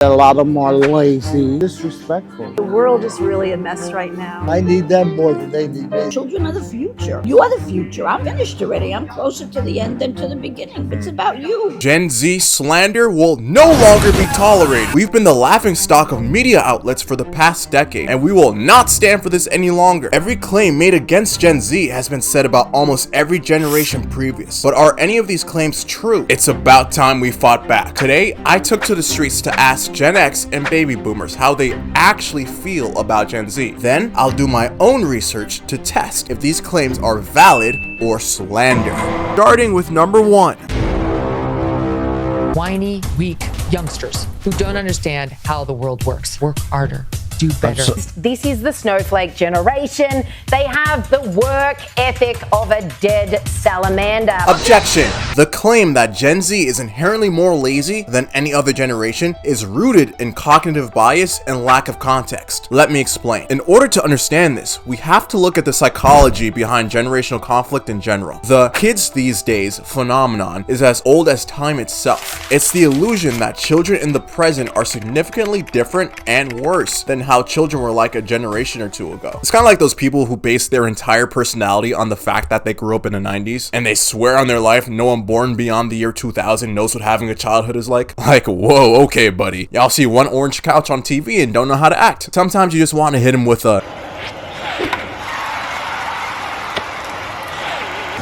A lot of them are lazy, disrespectful. The world is really a mess right now. I need them more than they need me. Children are the future. You are the future. I'm finished already. I'm closer to the end than to the beginning. It's about you. Gen Z slander will no longer be tolerated. We've been the laughingstock of media outlets for the past decade, and we will not stand for this any longer. Every claim made against Gen Z has been said about almost every generation previous. But are any of these claims true? It's about time we fought back. Today, I took to the streets to ask Gen X and baby boomers how they actually feel about Gen Z. Then, I'll do my own research to test if these claims are valid or slander. Starting with number 1. Whiny, weak youngsters who don't understand how the world works. Work harder. Do better. This is the snowflake generation. They have the work ethic of a dead salamander. Objection! The claim that Gen Z is inherently more lazy than any other generation is rooted in cognitive bias and lack of context. Let me explain. In order to understand this, we have to look at the psychology behind generational conflict in general. The kids these days phenomenon is as old as time itself. It's the illusion that children in the present are significantly different and worse than how children were like a generation or two ago. It's kind of like those people who base their entire personality on the fact that they grew up in the 90s and they swear on their life no one born beyond the year 2000 knows what having a childhood is like. Like, whoa, okay, buddy. Y'all see one orange couch on TV and don't know how to act. Sometimes you just want to hit him with a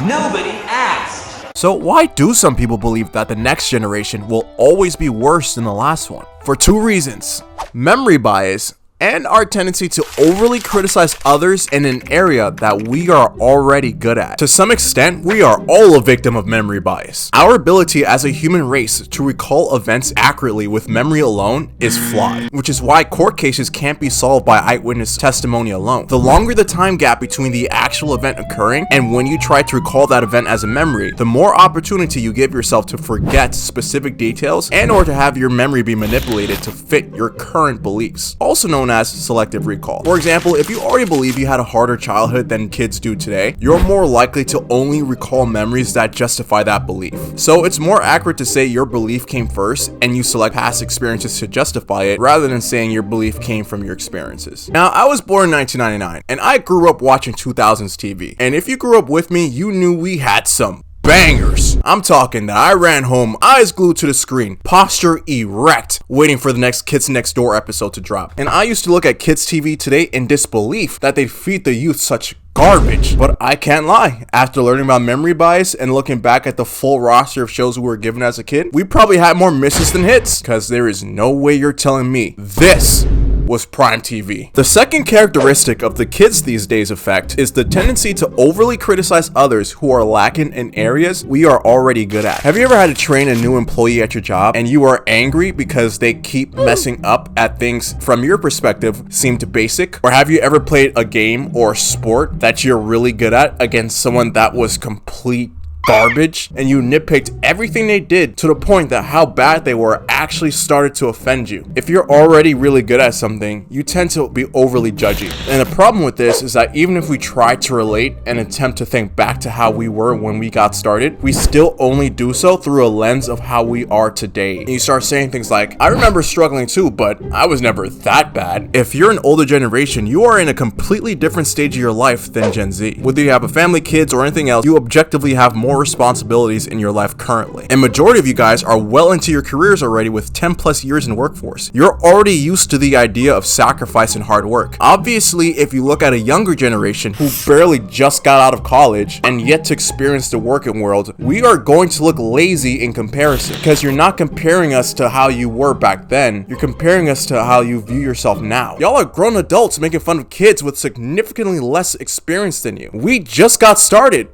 nobody asked. So why do some people believe that the next generation will always be worse than the last one? For 2 reasons: memory bias and our tendency to overly criticize others in an area that we are already good at. To some extent, we are all a victim of memory bias. Our ability as a human race to recall events accurately with memory alone is flawed, which is why court cases can't be solved by eyewitness testimony alone. The longer the time gap between the actual event occurring and when you try to recall that event as a memory, the more opportunity you give yourself to forget specific details and or to have your memory be manipulated to fit your current beliefs, also known as selective recall. For example, if you already believe you had a harder childhood than kids do today, you're more likely to only recall memories that justify that belief. So it's more accurate to say your belief came first and you select past experiences to justify it rather than saying your belief came from your experiences. Now, I was born in 1999 and I grew up watching 2000s TV. And if you grew up with me, you knew we had some bangers. I'm talking that I ran home, eyes glued to the screen, posture erect, waiting for the next Kids Next Door episode to drop. And I used to look at kids TV today in disbelief that they'd feed the youth such garbage. But I can't lie, after learning about memory bias and looking back at the full roster of shows we were given as a kid, we probably had more misses than hits, because there is no way you're telling me this was prime TV. The second characteristic of the kids these days effect is the tendency to overly criticize others who are lacking in areas we are already good at. Have you ever had to train a new employee at your job and you are angry because they keep messing up at things from your perspective seemed basic? Or have you ever played a game or sport that you're really good at against someone that was complete garbage and you nitpicked everything they did to the point that how bad they were actually started to offend you? If you're already really good at something, you tend to be overly judgy. And the problem with this is that even if we try to relate and attempt to think back to how we were when we got started, we still only do so through a lens of how we are today. And you start saying things like, I remember struggling too, but I was never that bad. If you're an older generation, you are in a completely different stage of your life than Gen Z. Whether you have a family, kids, or anything else, you objectively have more responsibilities in your life currently. And majority of you guys are well into your careers already with 10 plus years in workforce. You're already used to the idea of sacrifice and hard work. Obviously, if you look at a younger generation who barely just got out of college and yet to experience the working world, we are going to look lazy in comparison, because you're not comparing us to how you were back then. You're comparing us to how you view yourself now. Y'all are grown adults making fun of kids with significantly less experience than you. We just got started.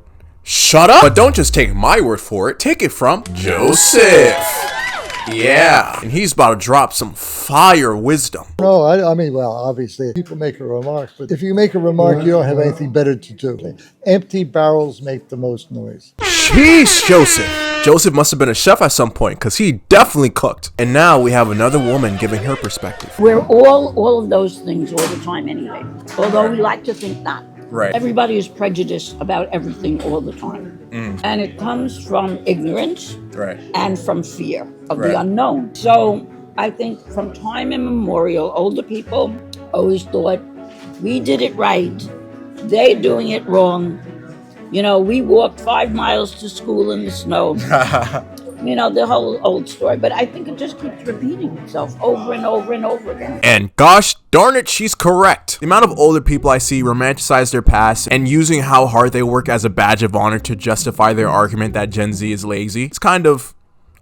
Shut up! But don't just take my word for it. Take it from Joseph. Yeah, and he's about to drop some fire wisdom. No, I mean, well, obviously, people make a remark, but if you make a remark, you don't have anything better to do. Empty barrels make the most noise. Jeez, Joseph. Joseph must have been a chef at some point, because he definitely cooked. And now we have another woman giving her perspective. We're all of those things all the time anyway. Although we like to think not. Right. Everybody is prejudiced about everything all the time. And it comes from ignorance Right. and from fear of Right. the unknown. So I think from time immemorial, older people always thought we did it right, they're doing it wrong. You know, we walked 5 miles to school in the snow. You know, the whole old story. But I think it just keeps repeating itself over and over and over again. And gosh darn it, she's correct. The amount of older people I see romanticize their past and using how hard they work as a badge of honor to justify their argument that Gen Z is lazy. It's kind of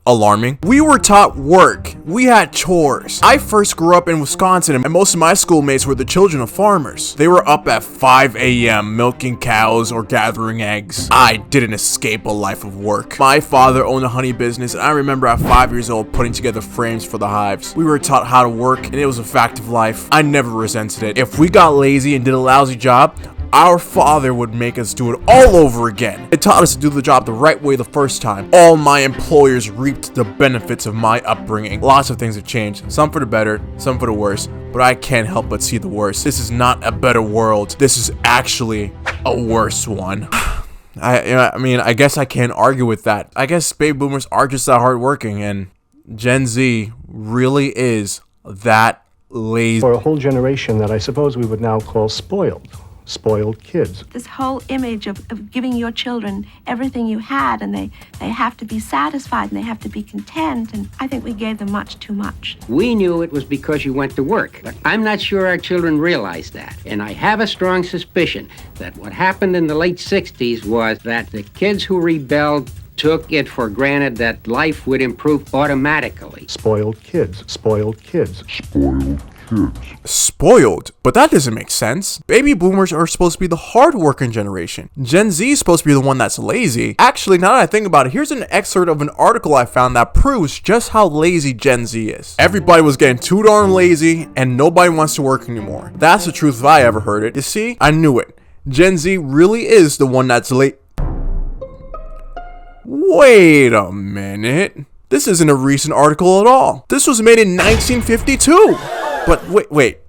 alarming. We were taught work. We had chores. I first grew up in Wisconsin and most of my schoolmates were the children of farmers. They were up at 5 a.m. milking cows or gathering eggs. I didn't escape a life of work. My father owned a honey business and I remember at 5 years old putting together frames for the hives. We were taught how to work and it was a fact of life. I never resented it. If we got lazy and did a lousy job, our father would make us do it all over again. It taught us to do the job the right way the first time. All my employers reaped the benefits of my upbringing. Lots of things have changed, some for the better, some for the worse, but I can't help but see the worst. This is not a better world. This is actually a worse one. I mean, I guess I can't argue with that. I guess baby boomers are just that hardworking, and Gen Z really is that lazy. For a whole generation that I suppose we would now call spoiled kids. This whole image of giving your children everything you had, and they have to be satisfied and they have to be content, and I think we gave them much too much. We knew it was because you went to work, but I'm not sure our children realized that. And I have a strong suspicion that what happened in the late 60s was that the kids who rebelled took it for granted that life would improve automatically. Spoiled kids. Spoiled? But that doesn't make sense. Baby boomers are supposed to be the hard-working generation. Gen Z is supposed to be the one that's lazy. Actually, now that I think about it, here's an excerpt of an article I found that proves just how lazy Gen Z is. Everybody was getting too darn lazy, and nobody wants to work anymore. That's the truth if I ever heard it. You see? I knew it. Gen Z really is the one that's late. Wait a minute. This isn't a recent article at all. This was made in 1952. But wait.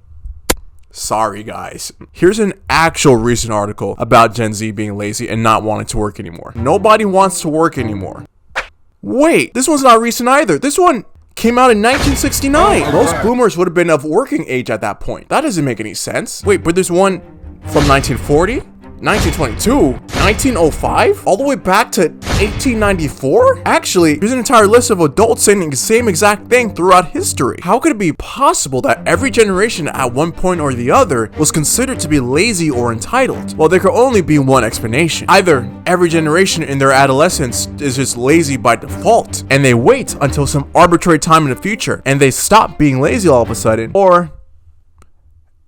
Sorry, guys. Here's an actual recent article about Gen Z being lazy and not wanting to work anymore. Nobody wants to work anymore. Wait, this one's not recent either. This one came out in 1969. Most boomers would have been of working age at that point. That doesn't make any sense. Wait, but there's one from 1940? 1922, 1905, all the way back to 1894? Actually, there's an entire list of adults saying the same exact thing throughout history. How could it be possible that every generation at one point or the other was considered to be lazy or entitled? Well, there could only be one explanation. Either every generation in their adolescence is just lazy by default, and they wait until some arbitrary time in the future, and they stop being lazy all of a sudden, or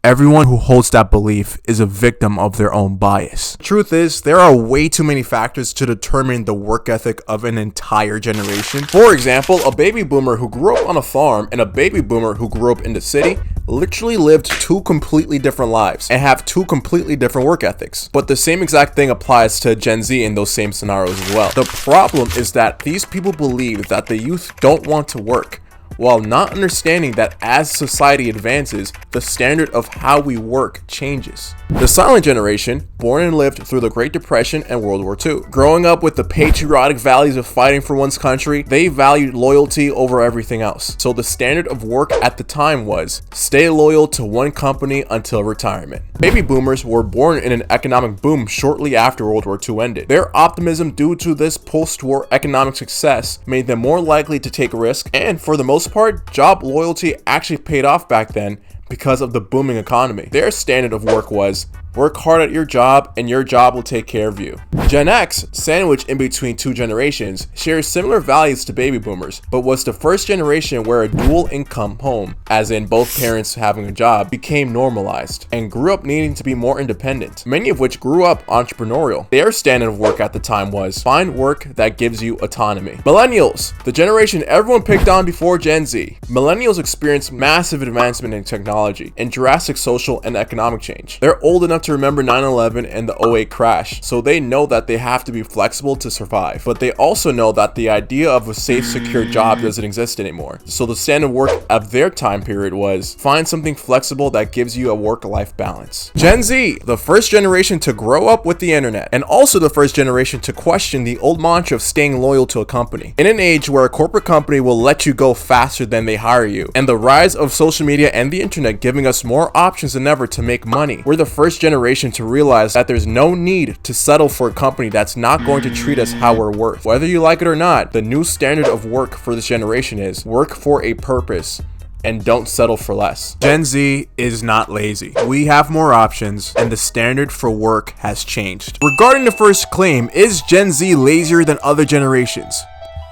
everyone who holds that belief is a victim of their own bias. Truth is, there are way too many factors to determine the work ethic of an entire generation. For example, a baby boomer who grew up on a farm and a baby boomer who grew up in the city literally lived two completely different lives and have two completely different work ethics. But the same exact thing applies to Gen Z in those same scenarios as well. The problem is that these people believe that the youth don't want to work, while not understanding that as society advances, the standard of how we work changes. The silent generation, born and lived through the Great Depression and World War II. Growing up with the patriotic values of fighting for one's country, they valued loyalty over everything else. So the standard of work at the time was stay loyal to one company until retirement. Baby boomers were born in an economic boom shortly after World War II ended. Their optimism due to this post-war economic success made them more likely to take risks, and for the most part, job loyalty actually paid off back then because of the booming economy. Their standard of work was work hard at your job and your job will take care of you. Gen X, sandwiched in between two generations, shares similar values to baby boomers, but was the first generation where a dual income home, as in both parents having a job, became normalized and grew up needing to be more independent, many of which grew up entrepreneurial. Their standard of work at the time was find work that gives you autonomy. Millennials, the generation everyone picked on before Gen Z. Millennials experienced massive advancement in technology and drastic social and economic change. They're old enough to remember 9/11 and the '08 crash, so they know that they have to be flexible to survive. But they also know that the idea of a safe, secure job doesn't exist anymore. So the standard work of their time period was find something flexible that gives you a work-life balance. Gen Z, the first generation to grow up with the internet, and also the first generation to question the old mantra of staying loyal to a company. In an age where a corporate company will let you go faster than they hire you, and the rise of social media and the internet giving us more options than ever to make money, we're the first generation to realize that there's no need to settle for a company that's not going to treat us how we're worth. Whether you like it or not, the new standard of work for this generation is work for a purpose and don't settle for less. Gen Z is not lazy. We have more options and the standard for work has changed. Regarding the first claim, is Gen Z lazier than other generations?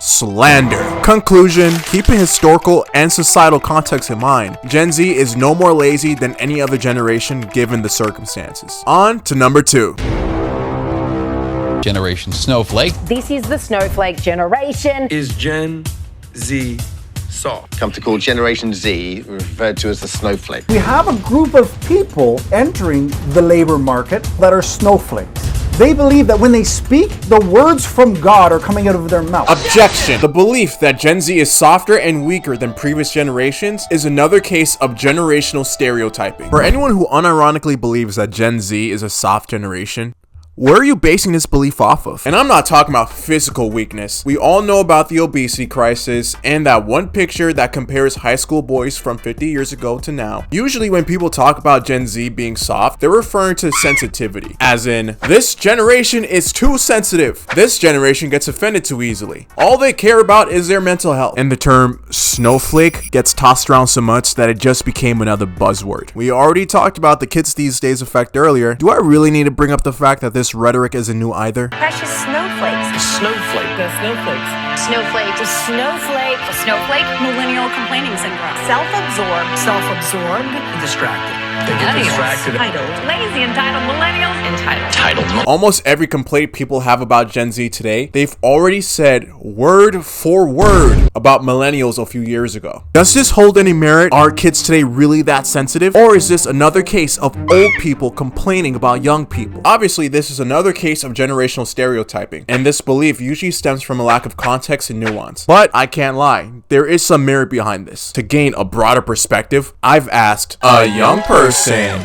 Slander. Conclusion, keeping historical and societal context in mind, Gen Z is no more lazy than any other generation given the circumstances. On to number 2. Generation Snowflake. This is the snowflake generation. Is Gen Z soft? Come to call Generation Z, referred to as the snowflake. We have a group of people entering the labor market that are snowflakes. They believe that when they speak, the words from God are coming out of their mouth. Objection. The belief that Gen Z is softer and weaker than previous generations is another case of generational stereotyping. For anyone who unironically believes that Gen Z is a soft generation, where are you basing this belief off of? And I'm not talking about physical weakness. We all know about the obesity crisis and that one picture that compares high school boys from 50 years ago to now. Usually when people talk about Gen Z being soft, they're referring to sensitivity. As in, this generation is too sensitive. This generation gets offended too easily. All they care about is their mental health. And the term snowflake gets tossed around so much that it just became another buzzword. We already talked about the kids these days effect earlier. Do I really need to bring up the fact that this rhetoric isn't new either? Precious snowflakes. Snowflake. The snowflakes. Snowflake. The snowflake. The snowflake. Millennial complaining syndrome. Self-absorbed. Self-absorbed. Distracted. They get Millennials. distracted. Entitled. Lazy, entitled. Millennials. Entitled. Almost every complaint people have about Gen Z today, they've already said word for word about millennials a few years ago. Does this hold any merit? Are kids today really that sensitive? Or is this another case of old people complaining about young people? Obviously, this is another case of generational stereotyping, and this belief usually stems from a lack of context and nuance. But I can't lie, there is some merit behind this. To gain a broader perspective, I've asked a young person,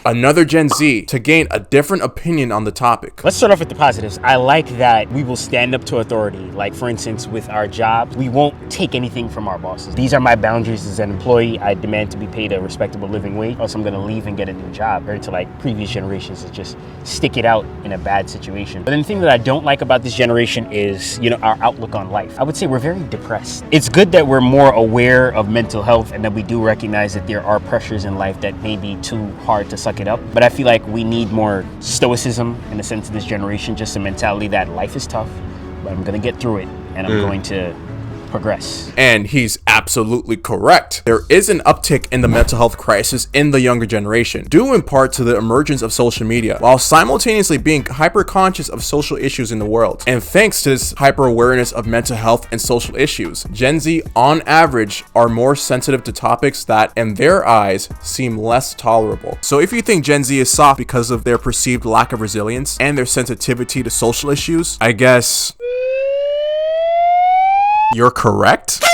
another Gen Z, to gain a different opinion on the topic. Let's start off with the positives. I like that we will stand up to authority. Like, for instance, with our jobs, we won't take anything from our bosses. These are my boundaries as an employee. I demand to be paid a respectable living wage, else I'm gonna leave and get a new job. Compared to like previous generations that just stick it out in a bad situation. But then the thing that I don't like about this generation is, our outlook on life. I would say we're very depressed. It's good that we're more aware of mental health and that we do recognize that there are pressures in life that may be too hard to suck it up. But I feel like we need more stoicism in the sense of this generation, just a mentality that life is tough, but I'm gonna get through it and I'm going to progress. And he's absolutely correct. There is an uptick in the mental health crisis in the younger generation, due in part to the emergence of social media, while simultaneously being hyper conscious of social issues in the world. And thanks to this hyper awareness of mental health and social issues, Gen Z on average are more sensitive to topics that in their eyes seem less tolerable. So if you think Gen Z is soft because of their perceived lack of resilience and their sensitivity to social issues, I guess you're correct.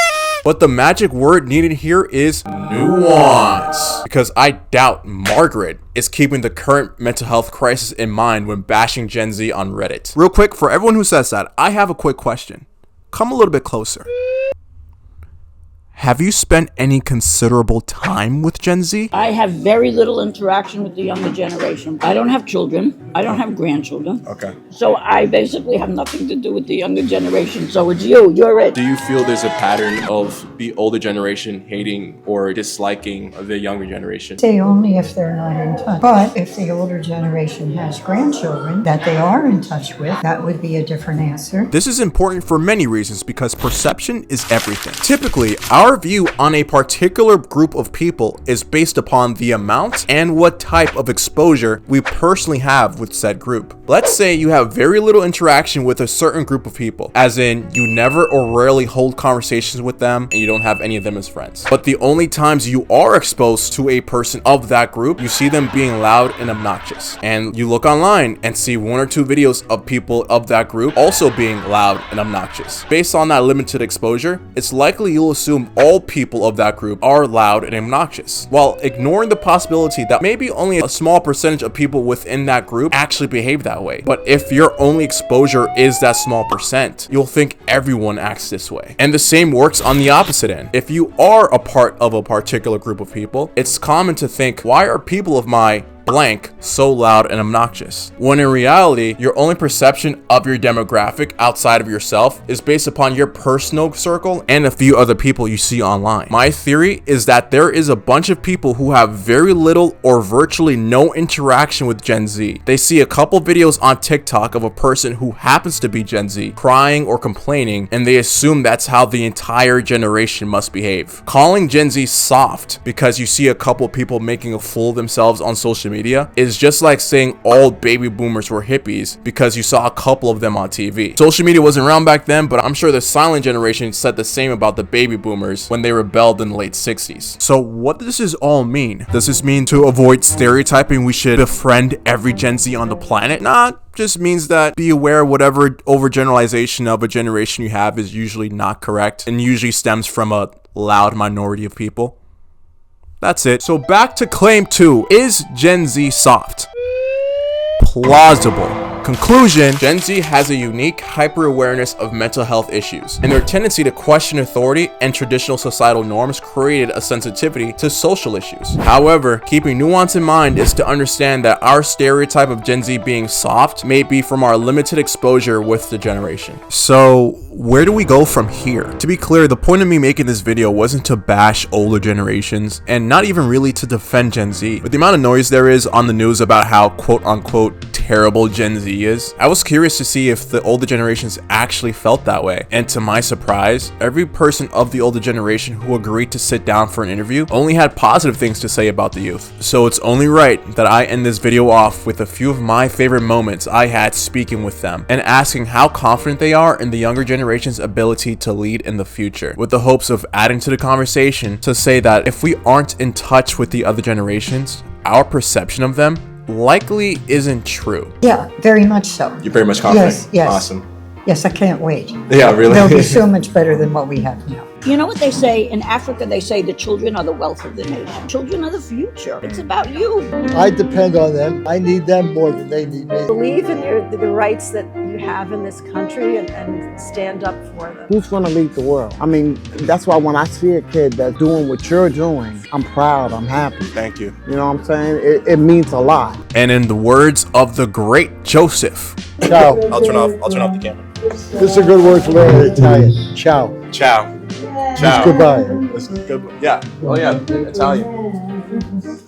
But the magic word needed here is nuance. Because I doubt Margaret is keeping the current mental health crisis in mind when bashing Gen Z on Reddit. Real quick, for everyone who says that, I have a quick question. Come a little bit closer. Have you spent any considerable time with Gen Z? I have very little interaction with the younger generation. I don't have children. I don't have grandchildren. Okay. So I basically have nothing to do with the younger generation. So it's you. You're it. Do you feel there's a pattern of the older generation hating or disliking the younger generation? Say only if they're not in touch. But if the older generation has grandchildren that they are in touch with, that would be a different answer. This is important for many reasons because perception is everything. Typically, our Our view on a particular group of people is based upon the amount and what type of exposure we personally have with said group. Let's say you have very little interaction with a certain group of people, as in you never or rarely hold conversations with them and you don't have any of them as friends. But the only times you are exposed to a person of that group, you see them being loud and obnoxious. And you look online and see 1 or 2 videos of people of that group also being loud and obnoxious. Based on that limited exposure, it's likely you'll assume all people of that group are loud and obnoxious, while ignoring the possibility that maybe only a small percentage of people within that group actually behave that way. But if your only exposure is that small percent, you'll think everyone acts this way. And the same works on the opposite end. If you are a part of a particular group of people, it's common to think, why are people of my blank so loud and obnoxious? When in reality, your only perception of your demographic outside of yourself is based upon your personal circle and a few other people you see online. My theory is that there is a bunch of people who have very little or virtually no interaction with Gen Z. They see a couple videos on TikTok of a person who happens to be Gen Z crying or complaining, and they assume that's how the entire generation must behave. Calling Gen Z soft because you see a couple people making a fool of themselves on social media is just like saying all baby boomers were hippies because you saw a couple of them on TV. Social media wasn't around back then, but I'm sure the silent generation said the same about the baby boomers when they rebelled in the late 60s. So what does this all mean? Does this mean to avoid stereotyping we should befriend every Gen Z on the planet? Nah, just means that be aware whatever overgeneralization of a generation you have is usually not correct and usually stems from a loud minority of people. That's it. So back to claim 2. Is Gen Z soft? Plausible. Conclusion: Gen Z has a unique hyper-awareness of mental health issues, and their tendency to question authority and traditional societal norms created a sensitivity to social issues. However, keeping nuance in mind is to understand that our stereotype of Gen Z being soft may be from our limited exposure with the generation. So where do we go from here? To be clear, the point of me making this video wasn't to bash older generations, and not even really to defend Gen Z. With the amount of noise there is on the news about how quote-unquote terrible Gen Z is, I was curious to see if the older generations actually felt that way. And to my surprise, every person of the older generation who agreed to sit down for an interview only had positive things to say about the youth. So it's only right that I end this video off with a few of my favorite moments I had speaking with them and asking how confident they are in the younger generation's ability to lead in the future, with the hopes of adding to the conversation to say that if we aren't in touch with the other generations, our perception of them likely isn't true. Yeah, very much so. You're very much confident? Yes, yes. Awesome. Yes, I can't wait. Yeah, really? They'll be so much better than what we have now. You know what they say in Africa? They say the children are the wealth of the nation. Children are the future. It's about you. I depend on them. I need them more than they need me. Believe in the rights that you have in this country and stand up for them. Who's going to lead the world? I mean, that's why when I see a kid that's doing what you're doing, I'm proud, I'm happy. Thank you. You know what I'm saying? It means a lot. And in the words of the great Joseph. Ciao. I'll turn off the camera. This is a good word to learn in Italian. Ciao. Ciao. It's goodbye. It's good. Yeah. Oh yeah. Italian.